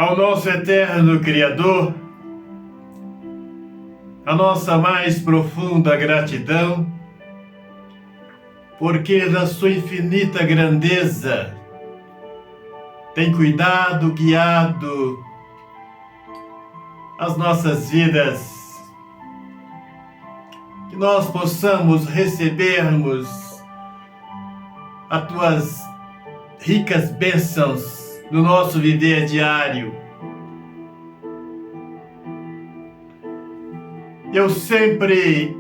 ao nosso eterno Criador, a nossa mais profunda gratidão, porque na sua infinita grandeza tem cuidado, guiado as nossas vidas, que nós possamos recebermos as tuas ricas bênçãos no nosso viver diário. Eu sempre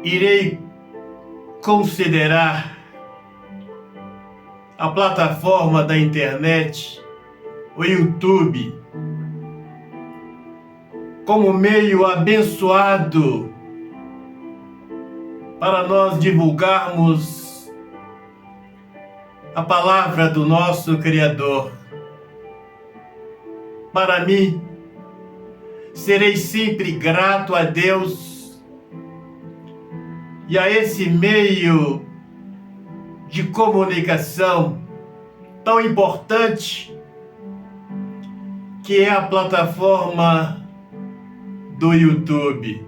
irei considerar a plataforma da internet, o YouTube, como meio abençoado para nós divulgarmos a palavra do nosso Criador. Para mim, serei sempre grato a Deus e a esse meio de comunicação tão importante que é a plataforma do YouTube.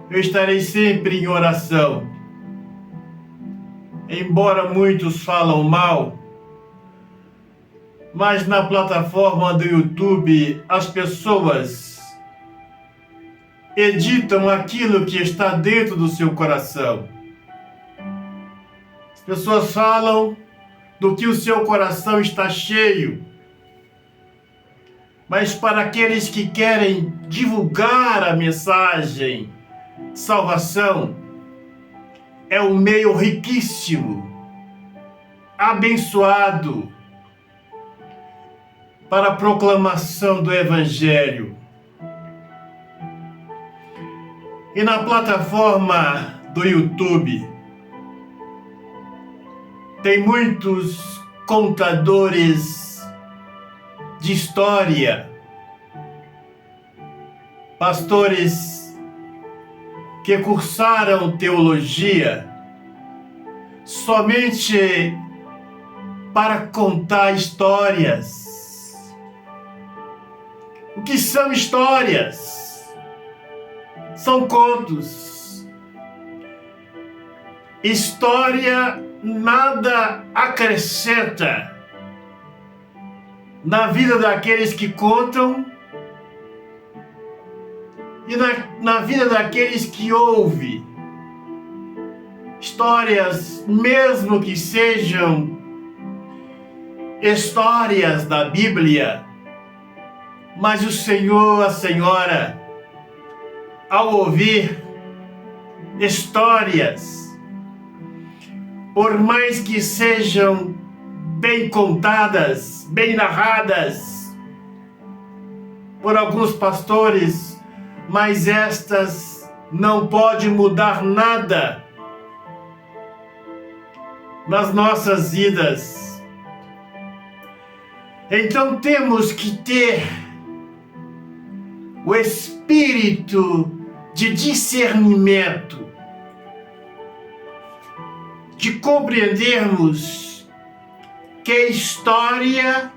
Eu estarei sempre em oração. Embora muitos falam mal, mas na plataforma do YouTube as pessoas editam aquilo que está dentro do seu coração. As pessoas falam do que o seu coração está cheio. Mas para aqueles que querem divulgar a mensagem de salvação, é um meio riquíssimo, abençoado, para a proclamação do Evangelho. E na plataforma do YouTube, tem muitos contadores de história, pastores que cursaram teologia somente para contar histórias. O que são histórias? São contos. História nada acrescenta na vida daqueles que contam e na vida daqueles que ouvem. Histórias, mesmo que sejam histórias da Bíblia, mas o Senhor, a Senhora, ao ouvir histórias, por mais que sejam bem contadas, bem narradas por alguns pastores, mas estas não podem mudar nada nas nossas vidas. Então temos que ter o espírito de discernimento, de compreendermos que a história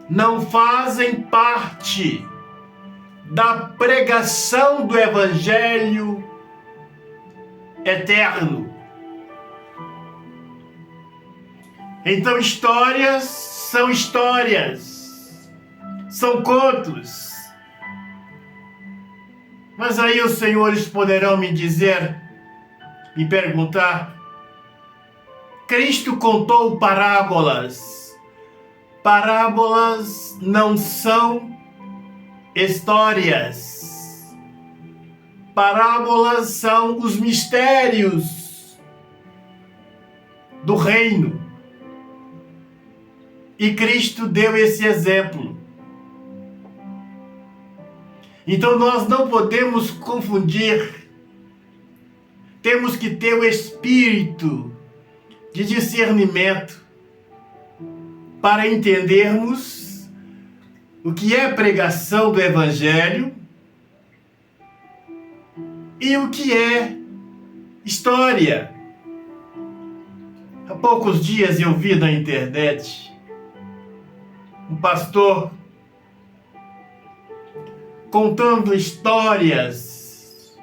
não fazem parte da pregação do Evangelho eterno. Então histórias, são contos. Mas aí os senhores poderão me dizer, me perguntar, Cristo contou parábolas. Parábolas não são histórias. Parábolas são os mistérios do reino. E Cristo deu esse exemplo. Então nós não podemos confundir. Temos que ter o espírito de discernimento para entendermos o que é pregação do Evangelho e o que é história. Há poucos dias eu vi na internet um pastor contando histórias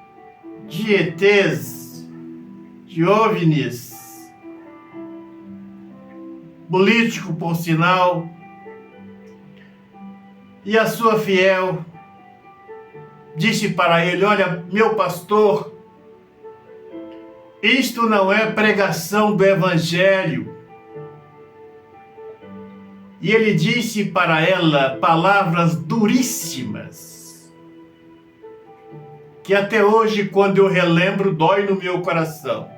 de ETs, de OVNIs, político por sinal, e a sua fiel disse para ele: olha, meu pastor, isto não é pregação do Evangelho. E ele disse para ela palavras duríssimas, que até hoje, quando eu relembro, dói no meu coração.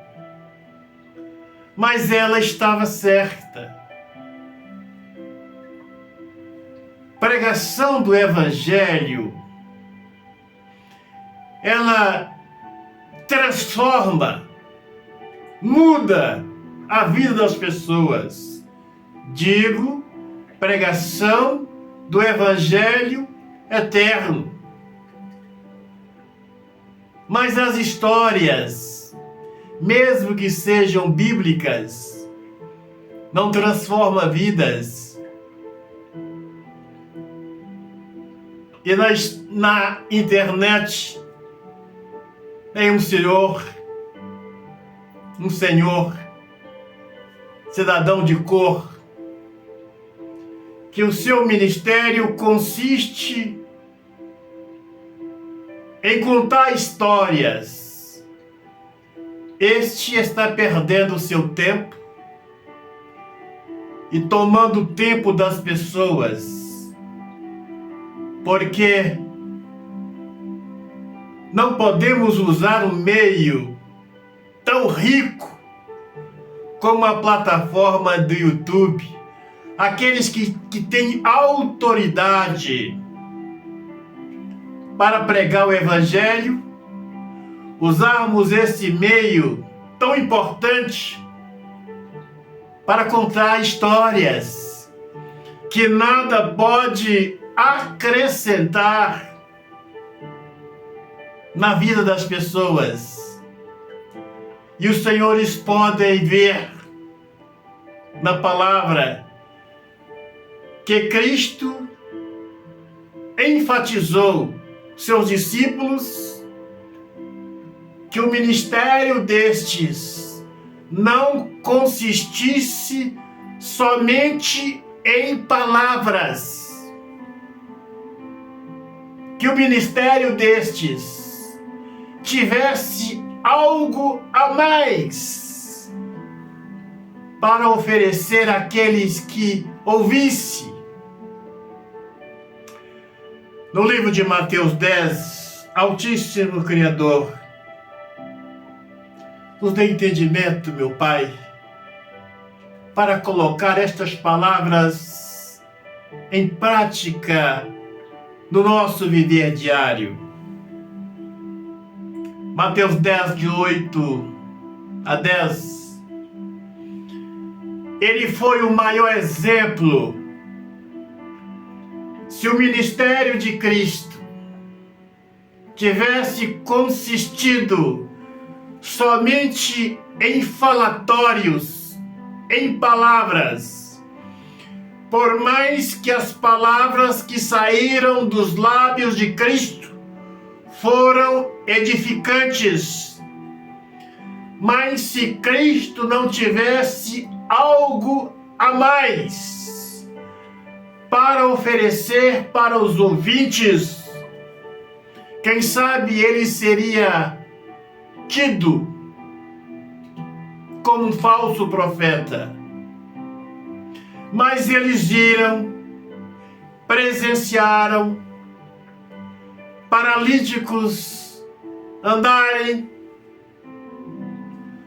Mas ela estava certa. Pregação do Evangelho, ela transforma, muda a vida das pessoas. Digo, pregação do Evangelho eterno. Mas as histórias, mesmo que sejam bíblicas, não transformam vidas. E na internet tem um senhor, cidadão de cor, que o seu ministério consiste em contar histórias. Este está perdendo o seu tempo e tomando o tempo das pessoas, porque não podemos usar um meio tão rico como a plataforma do YouTube. Aqueles que têm autoridade para pregar o Evangelho, usarmos esse meio tão importante para contar histórias que nada pode acrescentar na vida das pessoas. E os senhores podem ver na palavra que Cristo enfatizou seus discípulos que o ministério destes não consistisse somente em palavras, que o ministério destes tivesse algo a mais para oferecer àqueles que ouvissem. No livro de Mateus 10, Altíssimo Criador, nos dê entendimento, meu Pai, para colocar estas palavras em prática no nosso viver diário. Mateus 10, de 8 a 10. Ele foi o maior exemplo. Se o ministério de Cristo tivesse consistido somente em falatórios, em palavras, por mais que as palavras que saíram dos lábios de Cristo foram edificantes, mas se Cristo não tivesse algo a mais para oferecer para os ouvintes, quem sabe ele seria tido como um falso profeta. Mas eles viram, presenciaram paralíticos andarem,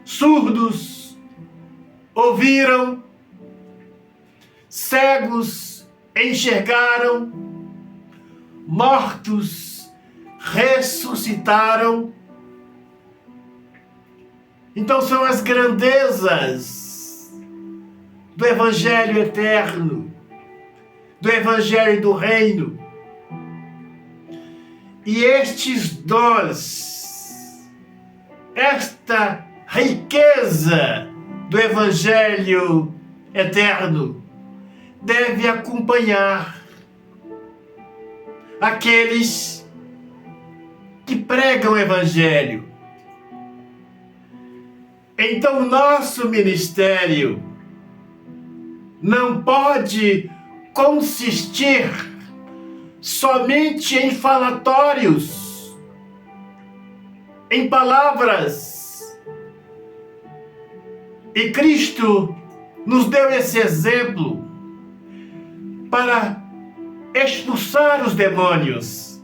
surdos ouviram, cegos enxergaram, mortos ressuscitaram. Então são as grandezas do Evangelho eterno, do Evangelho do Reino. E estes dons, esta riqueza do Evangelho eterno, deve acompanhar aqueles que pregam o Evangelho. Então, nosso ministério não pode consistir somente em falatórios, em palavras. E Cristo nos deu esse exemplo para expulsar os demônios,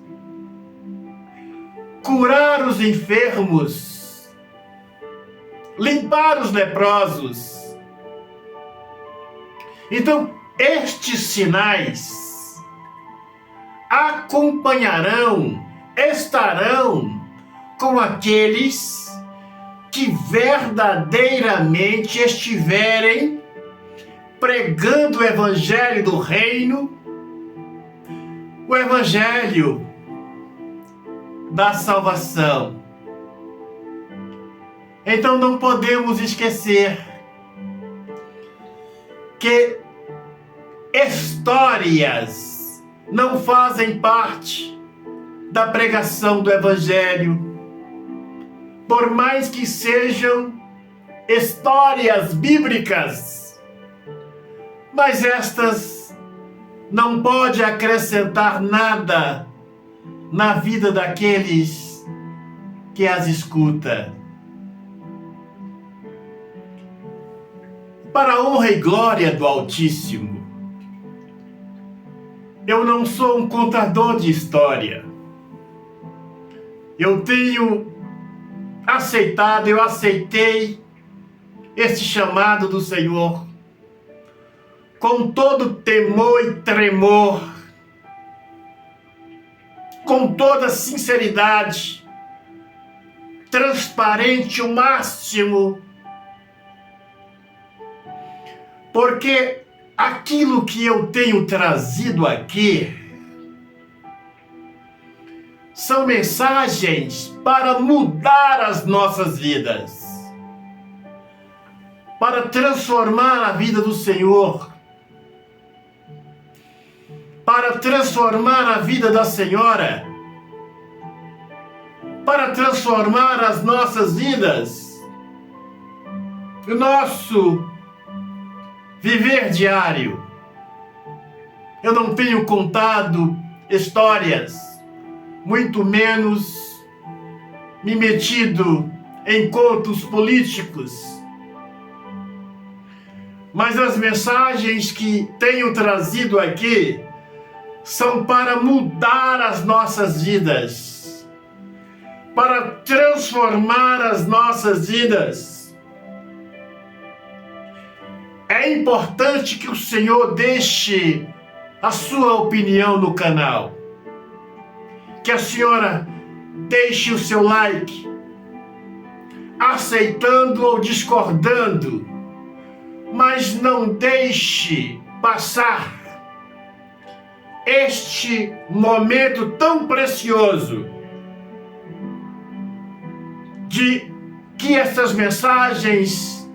curar os enfermos, limpar os leprosos. Então, estes sinais acompanharão, estarão com aqueles que verdadeiramente estiverem pregando o Evangelho do Reino, o Evangelho da salvação. Então não podemos esquecer que histórias não fazem parte da pregação do Evangelho, por mais que sejam histórias bíblicas, mas estas não podem acrescentar nada na vida daqueles que as escutam. Para a honra e glória do Altíssimo, eu não sou um contador de história. Eu aceitei esse chamado do Senhor com todo temor e tremor, com toda sinceridade, transparente o máximo, porque aquilo que eu tenho trazido aqui são mensagens para mudar as nossas vidas, para transformar a vida do Senhor, para transformar a vida da senhora, para transformar as nossas vidas, o nosso viver diário. Eu não tenho contado histórias, muito menos me metido em contos políticos, mas as mensagens que tenho trazido aqui são para mudar as nossas vidas, para transformar as nossas vidas. É importante que o Senhor deixe a sua opinião no canal, que a senhora deixe o seu like, aceitando ou discordando, mas não deixe passar este momento tão precioso de que essas mensagens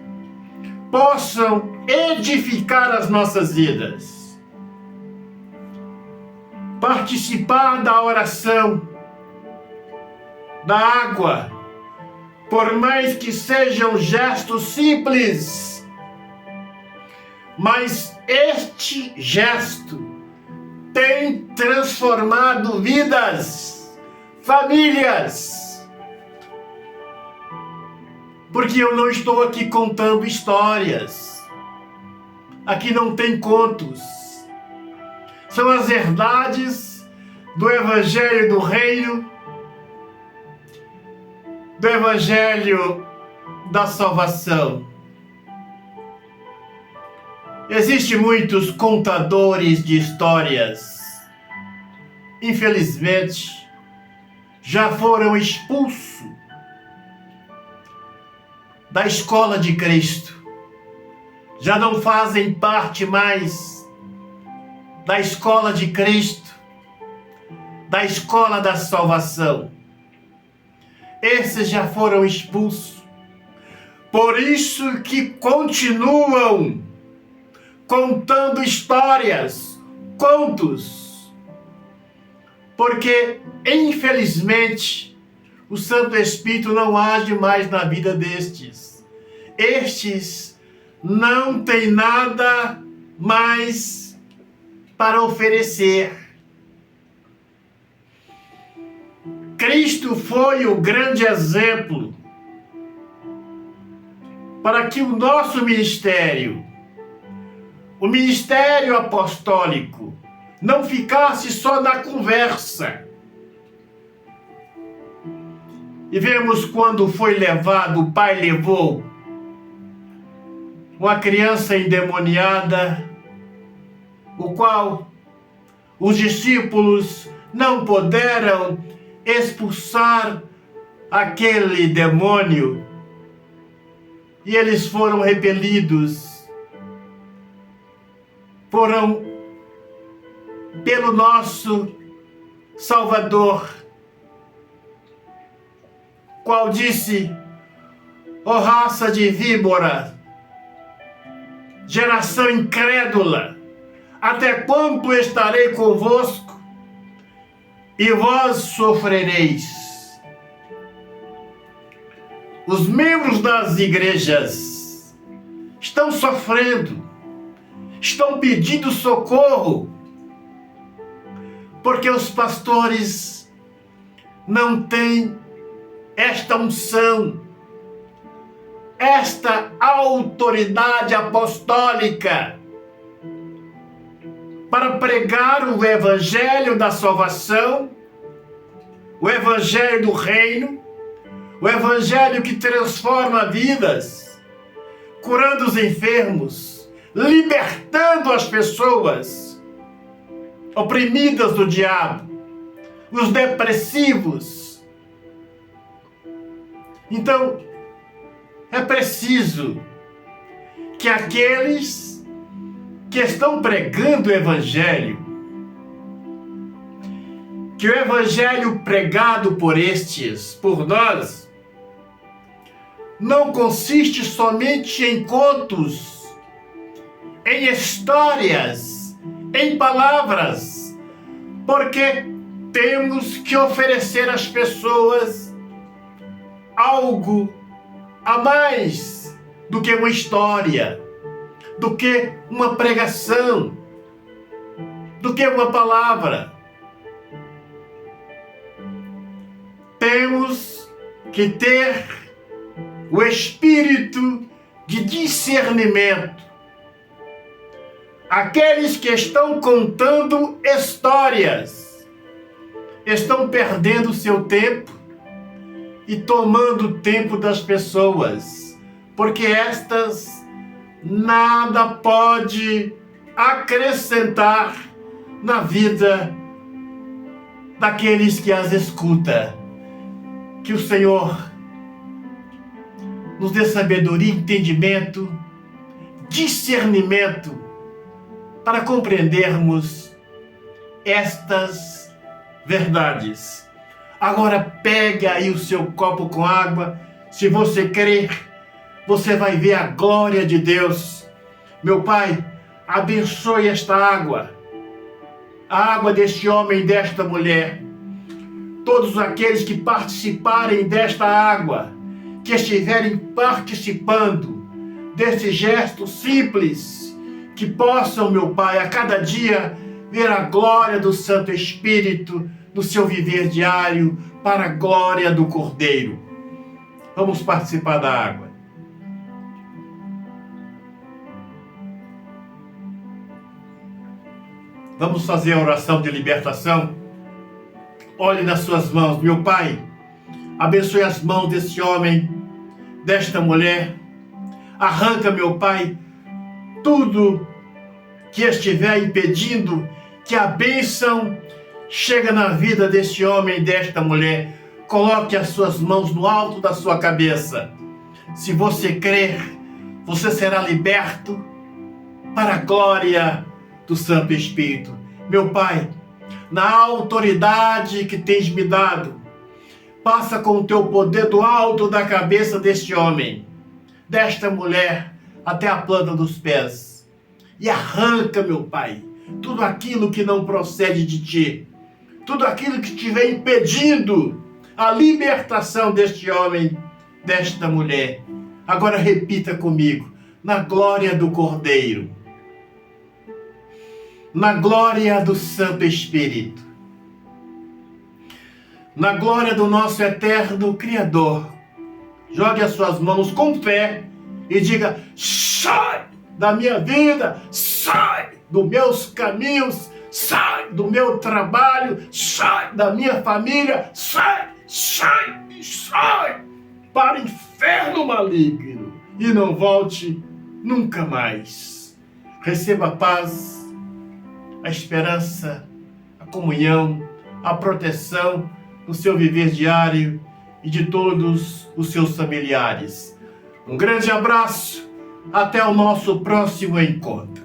possam edificar as nossas vidas. Participar da oração, da água, por mais que sejam gestos simples, mas este gesto tem transformado vidas, famílias. Porque eu não estou aqui contando histórias. Aqui não tem contos. São as verdades do Evangelho do Reino, do Evangelho da salvação. Existem muitos contadores de histórias. Infelizmente, já foram expulsos da escola de Cristo. Já não fazem parte mais da escola de Cristo, da escola da salvação. Esses já foram expulsos. Por isso que continuam contando histórias, contos, porque, infelizmente, o Santo Espírito não age mais na vida destes. Estes não têm nada mais para oferecer. Cristo foi o grande exemplo para que o nosso ministério, o ministério apostólico, não ficasse só na conversa. E vemos quando foi levado, o pai levou uma criança endemoniada, o qual os discípulos não puderam expulsar aquele demônio, e eles foram repelidos, foram pelo nosso Salvador, qual disse: ó raça de víbora, geração incrédula, até quando estarei convosco e vós sofrereis? Os membros das igrejas estão sofrendo, estão pedindo socorro, porque os pastores não têm esta unção, esta autoridade apostólica para pregar o evangelho da salvação, o evangelho do reino, o evangelho que transforma vidas, curando os enfermos, libertando as pessoas oprimidas do diabo, os depressivos. Então, é preciso que aqueles que estão pregando o evangelho, que o evangelho pregado por estes, por nós, não consiste somente em contos, em histórias, em palavras, porque temos que oferecer às pessoas algo a mais do que uma história, do que uma pregação, do que uma palavra. Temos que ter o espírito de discernimento. Aqueles que estão contando histórias estão perdendo seu tempo e tomando o tempo das pessoas, porque estas nada pode acrescentar na vida daqueles que as escutam. Que o Senhor nos dê sabedoria, entendimento, discernimento para compreendermos estas verdades. Agora pega aí o seu copo com água. Se você crer, você vai ver a glória de Deus. Meu Pai, abençoe esta água, a água deste homem e desta mulher. Todos aqueles que participarem desta água, que estiverem participando desse gesto simples, que possam, meu Pai, a cada dia ver a glória do Santo Espírito no seu viver diário, para a glória do Cordeiro. Vamos participar da água. Vamos fazer a oração de libertação. Olhe nas suas mãos, meu Pai. Abençoe as mãos desse homem, desta mulher. Arranca, meu Pai, tudo que estiver impedindo que a bênção chegue na vida deste homem e desta mulher. Coloque as suas mãos no alto da sua cabeça. Se você crer, você será liberto para a glória do Santo Espírito. Meu Pai, na autoridade que tens me dado, passa com o teu poder do alto da cabeça deste homem, desta mulher, até a planta dos pés. e arranca, meu Pai, tudo aquilo que não procede de Ti, tudo aquilo que estiver impedindo a libertação deste homem, desta mulher. Agora repita comigo, na glória do Cordeiro, na glória do Santo Espírito, na glória do nosso eterno Criador. Jogue as suas mãos com fé e diga: sai da minha vida, sai dos meus caminhos, sai do meu trabalho, sai da minha família, sai para o inferno maligno e não volte nunca mais. Receba a paz, a esperança, a comunhão, a proteção no seu viver diário e de todos os seus familiares. Um grande abraço, até o nosso próximo encontro.